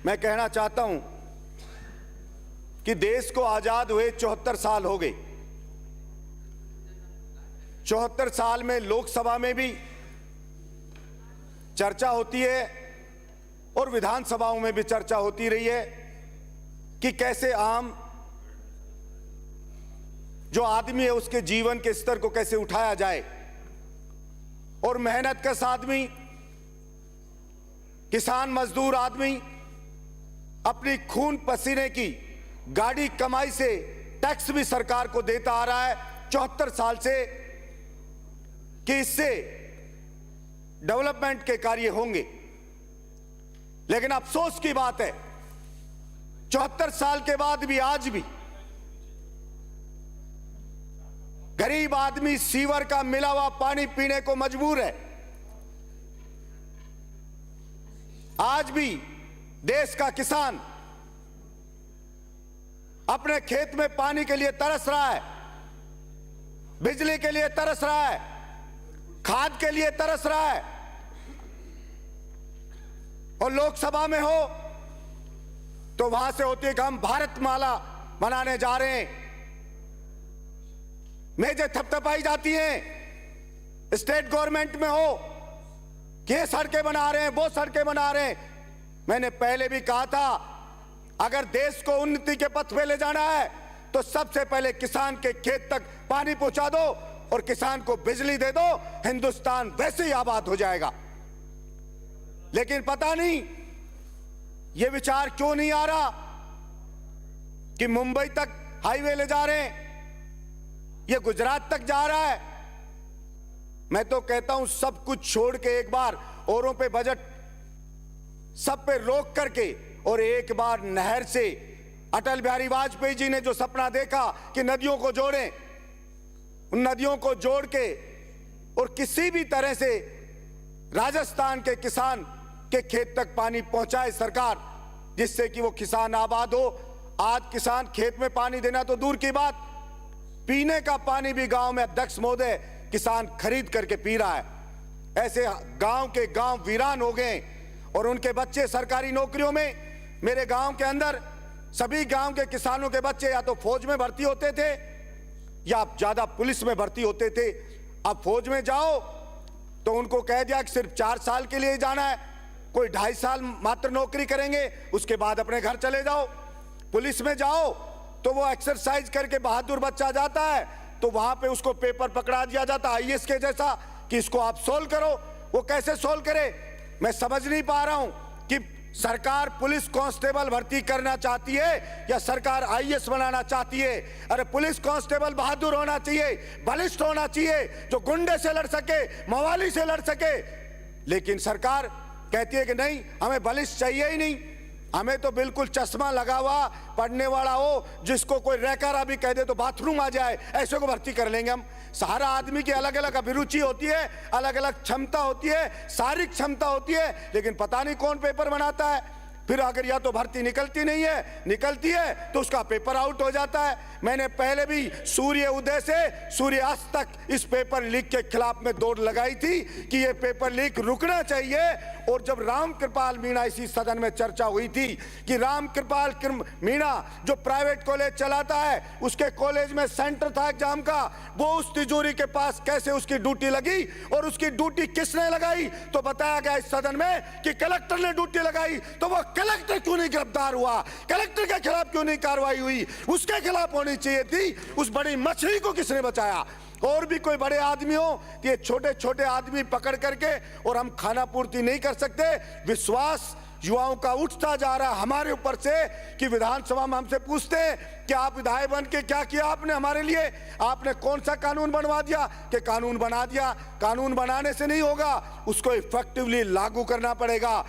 मैं कहना चाहता हूं कि देश को आजाद हुए 74 साल हो गए। 74 साल में लोकसभा में भी चर्चा होती है और विधानसभाओं में भी चर्चा होती रही है कि कैसे आम जो आदमी है उसके जीवन के स्तर को कैसे उठाया जाए। और मेहनतकश आदमी, किसान मजदूर आदमी अपनी खून पसीने की गाड़ी कमाई से टैक्स भी सरकार को देता आ रहा है 74 साल से कि इससे डेवलपमेंट के कार्य होंगे। लेकिन अफसोस की बात है 74 साल के बाद भी आज भी गरीब आदमी सीवर का मिला हुआ पानी पीने को मजबूर है। आज भी देश का किसान अपने खेत में पानी के लिए तरस रहा है, बिजली के लिए तरस रहा है, खाद के लिए तरस रहा है। और लोकसभा में हो तो वहां से होती है कि हम भारत माला बनाने जा रहे हैं, मेजें थपथपाई जाती हैं। स्टेट गवर्नमेंट में हो कि ये सड़कें बना रहे हैं, वो सड़कें बना रहे हैं। मैंने पहले भी कहा था अगर देश को उन्नति के पथ पे ले जाना है तो सबसे पहले किसान के खेत तक पानी पहुंचा दो और किसान को बिजली दे दो, हिंदुस्तान वैसे ही आबाद हो जाएगा। लेकिन पता नहीं ये विचार क्यों नहीं आ रहा कि मुंबई तक हाईवे ले जा रहे हैं, ये गुजरात तक जा रहा है। मैं तो कहता हूं सब कुछ छोड़ के एक बार औरों पे बजट सब पे रोक करके और एक बार नहर से अटल बिहारी वाजपेयी जी ने जो सपना देखा कि नदियों को जोड़ें, उन नदियों को जोड़ के और किसी भी तरह से राजस्थान के किसान के खेत तक पानी पहुंचाए सरकार, जिससे कि वो किसान आबाद हो। आज किसान खेत में पानी देना तो दूर की बात, पीने का पानी भी गांव में अध्यक्ष महोदय किसान खरीद करके पी रहा है। ऐसे गांव के गांव वीरान हो गए और उनके बच्चे सरकारी नौकरियों में। मेरे गांव के अंदर सभी गांव के किसानों के बच्चे या तो फौज में भर्ती होते थे या ज्यादा पुलिस में भर्ती होते थे। अब फौज में जाओ तो उनको कह दिया कि सिर्फ 4 साल के लिए जाना है, कोई 2.5 साल मात्र नौकरी करेंगे, उसके बाद अपने घर चले जाओ। पुलिस में जाओ तो वो एक्सरसाइज करके बहादुर बच्चा जाता है तो वहां पे उसको पेपर पकड़ा दिया जाता आईएएस के जैसा कि इसको आप सोल्व करो। वो कैसे सोल्व करे? मैं समझ नहीं पा रहा हूं कि सरकार पुलिस कांस्टेबल भर्ती करना चाहती है या सरकार आईएएस बनाना चाहती है। अरे पुलिस कांस्टेबल बहादुर होना चाहिए, बलिष्ठ होना चाहिए, जो गुंडे से लड़ सके, मवाली से लड़ सके। लेकिन सरकार कहती है कि नहीं, हमें बलिष्ठ चाहिए ही नहीं, हमें तो बिल्कुल चश्मा लगा हुआ पढ़ने वाला हो, जिसको कोई रैकारा भी कह दे तो बाथरूम आ जाए, ऐसे को भर्ती कर लेंगे हम। सारा आदमी की अलग अलग अभिरुचि होती है, अलग अलग क्षमता होती है, शारीरिक क्षमता होती है, लेकिन पता नहीं कौन पेपर बनाता है। फिर अगर या तो भर्ती निकलती नहीं है, निकलती है तो उसका पेपर आउट हो जाता है। मैंने पहले भी सूर्य उदय से सूर्यास्त तक इस पेपर लीक के खिलाफ में दौड़ लगाई थी कि ये पेपर लीक रुकना चाहिए। और जब राम कृपाल मीणा इसी सदन में चर्चा हुई थी कि राम कृपाल मीणा जो प्राइवेट कॉलेज चलाता है, उसके कॉलेज में सेंटर था एग्जाम का, वो उस तिजोरी के पास कैसे उसकी ड्यूटी लगी और उसकी ड्यूटी किसने लगाई, तो बताया गया इस सदन में कि कलेक्टर ने ड्यूटी लगाई। तो वो कलेक्टर क्यों नहीं गिरफ्तार हुआ? कलेक्टर के खिलाफ क्यों नहीं कार्रवाई हुई? उसके खिलाफ होनी चाहिए थी। उस बड़ी मछली को किसने बचाया? और भी कोई बड़े आदमी हो, ये छोटे छोटे आदमी पकड़ करके और हम खाना पूर्ति नहीं कर सकते। विश्वास युवाओं का उठता जा रहा है हमारे ऊपर से कि विधानसभा में हमसे पूछते हैं कि आप विधायक बन के क्या किया आपने हमारे लिए, आपने कौन सा कानून बनवा दिया? कि कानून बना दिया। कानून बनाने से नहीं होगा, उसको इफेक्टिवली लागू करना पड़ेगा।